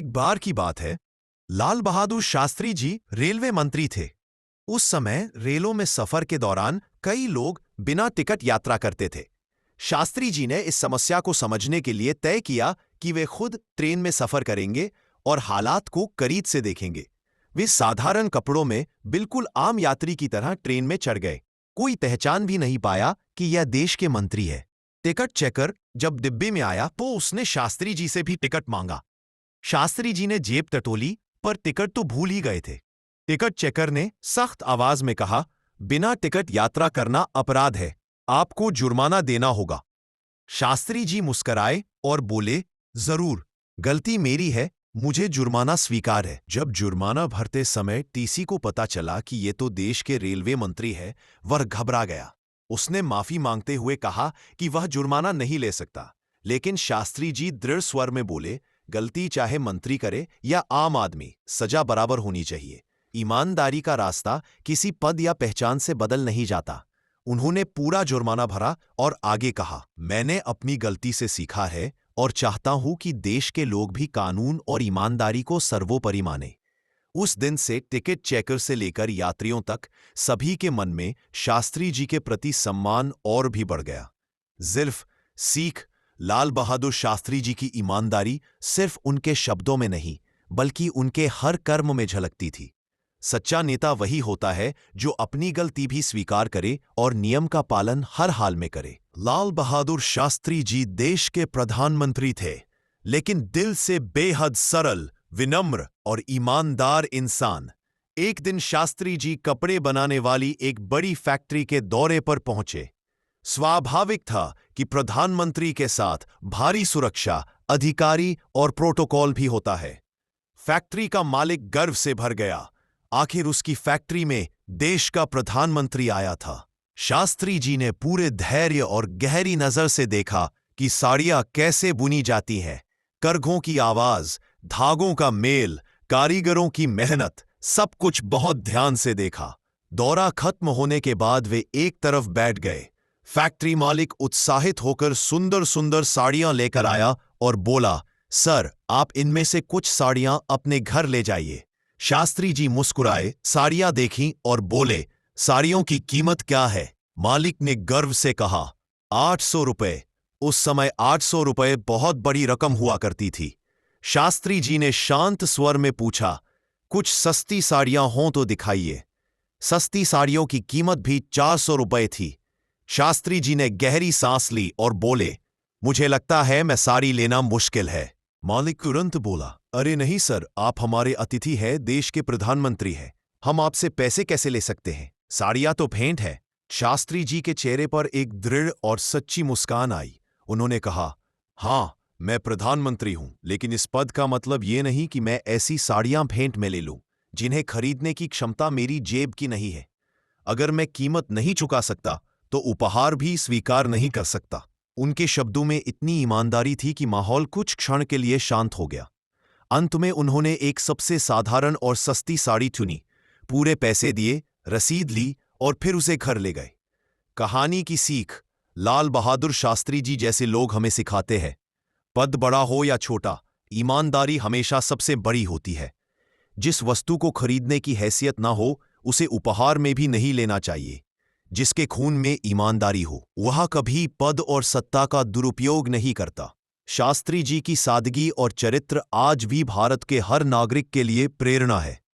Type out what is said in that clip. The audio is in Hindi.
एक बार की बात है, लाल बहादुर शास्त्री जी रेलवे मंत्री थे। उस समय रेलों में सफर के दौरान कई लोग बिना टिकट यात्रा करते थे। शास्त्री जी ने इस समस्या को समझने के लिए तय किया कि वे खुद ट्रेन में सफर करेंगे और हालात को करीब से देखेंगे। वे साधारण कपड़ों में बिल्कुल आम यात्री की तरह ट्रेन में चढ़ गए। कोई पहचान भी नहीं पाया कि यह देश के मंत्री है। टिकट चेकर जब डिब्बे में आया तो उसने शास्त्री जी से भी टिकट मांगा। शास्त्री जी ने जेब टटोली, पर टिकट तो भूल ही गए थे। टिकट चेकर ने सख्त आवाज में कहा, बिना टिकट यात्रा करना अपराध है, आपको जुर्माना देना होगा। शास्त्री जी मुस्कराए और बोले, जरूर, गलती मेरी है, मुझे जुर्माना स्वीकार है। जब जुर्माना भरते समय टीसी को पता चला कि ये तो देश के रेलवे मंत्री है, वह घबरा गया। उसने माफी मांगते हुए कहा कि वह जुर्माना नहीं ले सकता, लेकिन शास्त्री जी दृढ़ स्वर में बोले, गलती चाहे मंत्री करे या आम आदमी, सजा बराबर होनी चाहिए। ईमानदारी का रास्ता किसी पद या पहचान से बदल नहीं जाता। उन्होंने पूरा जुर्माना भरा और आगे कहा, मैंने अपनी गलती से सीखा है और चाहता हूं कि देश के लोग भी कानून और ईमानदारी को सर्वोपरि माने। उस दिन से टिकट चेकर से लेकर यात्रियों तक सभी के मन में शास्त्री जी के प्रति सम्मान और भी बढ़ गया। सिर्फ सीख लाल बहादुर शास्त्री जी की ईमानदारी सिर्फ उनके शब्दों में नहीं, बल्कि उनके हर कर्म में झलकती थी। सच्चा नेता वही होता है जो अपनी गलती भी स्वीकार करे और नियम का पालन हर हाल में करे। लाल बहादुर शास्त्री जी देश के प्रधानमंत्री थे, लेकिन दिल से बेहद सरल, विनम्र और ईमानदार इंसान। एक दिन शास्त्री जी कपड़े बनाने वाली एक बड़ी फैक्ट्री के दौरे पर पहुंचे। स्वाभाविक था कि प्रधानमंत्री के साथ भारी सुरक्षा, अधिकारी और प्रोटोकॉल भी होता है। फैक्ट्री का मालिक गर्व से भर गया। आखिर उसकी फैक्ट्री में देश का प्रधानमंत्री आया था। शास्त्री जी ने पूरे धैर्य और गहरी नजर से देखा कि साड़ियां कैसे बुनी जाती हैं। करघों की आवाज, धागों का मेल, कारीगरों की मेहनत, सब कुछ बहुत ध्यान से देखा। दौरा खत्म होने के बाद वे एक तरफ बैठ गए। फैक्ट्री मालिक उत्साहित होकर सुंदर सुंदर साड़ियां लेकर आया और बोला, सर, आप इनमें से कुछ साड़ियां अपने घर ले जाइए। शास्त्री जी मुस्कुराए, साड़ियां देखीं और बोले, साड़ियों की कीमत क्या है? मालिक ने गर्व से कहा, 800 रुपए। उस समय 800 रुपए बहुत बड़ी रकम हुआ करती थी। शास्त्री जी ने शांत स्वर में पूछा, कुछ सस्ती साड़ियां हों तो दिखाइए। सस्ती साड़ियों की कीमत भी 400 रुपए थी। शास्त्री जी ने गहरी सांस ली और बोले, मुझे लगता है मैं साड़ी लेना मुश्किल है। मालिक तुरंत बोला, अरे नहीं सर, आप हमारे अतिथि हैं, देश के प्रधानमंत्री हैं, हम आपसे पैसे कैसे ले सकते हैं? साड़ियां तो भेंट है। शास्त्री जी के चेहरे पर एक दृढ़ और सच्ची मुस्कान आई। उन्होंने कहा, हाँ, मैं प्रधानमंत्री हूं, लेकिन इस पद का मतलब ये नहीं कि मैं ऐसी साड़ियां भेंट में ले लूं जिन्हें खरीदने की क्षमता मेरी जेब की नहीं है। अगर मैं कीमत नहीं चुका सकता तो उपहार भी स्वीकार नहीं कर सकता। उनके शब्दों में इतनी ईमानदारी थी कि माहौल कुछ क्षण के लिए शांत हो गया। अंत में उन्होंने एक सबसे साधारण और सस्ती साड़ी चुनी, पूरे पैसे दिए, रसीद ली और फिर उसे घर ले गए। कहानी की सीख, लाल बहादुर शास्त्री जी जैसे लोग हमें सिखाते हैं, पद बड़ा हो या छोटा, ईमानदारी हमेशा सबसे बड़ी होती है। जिस वस्तु को खरीदने की हैसियत ना हो, उसे उपहार में भी नहीं लेना चाहिए। जिसके खून में ईमानदारी हो, वह कभी पद और सत्ता का दुरुपयोग नहीं करता। शास्त्री जी की सादगी और चरित्र आज भी भारत के हर नागरिक के लिए प्रेरणा है।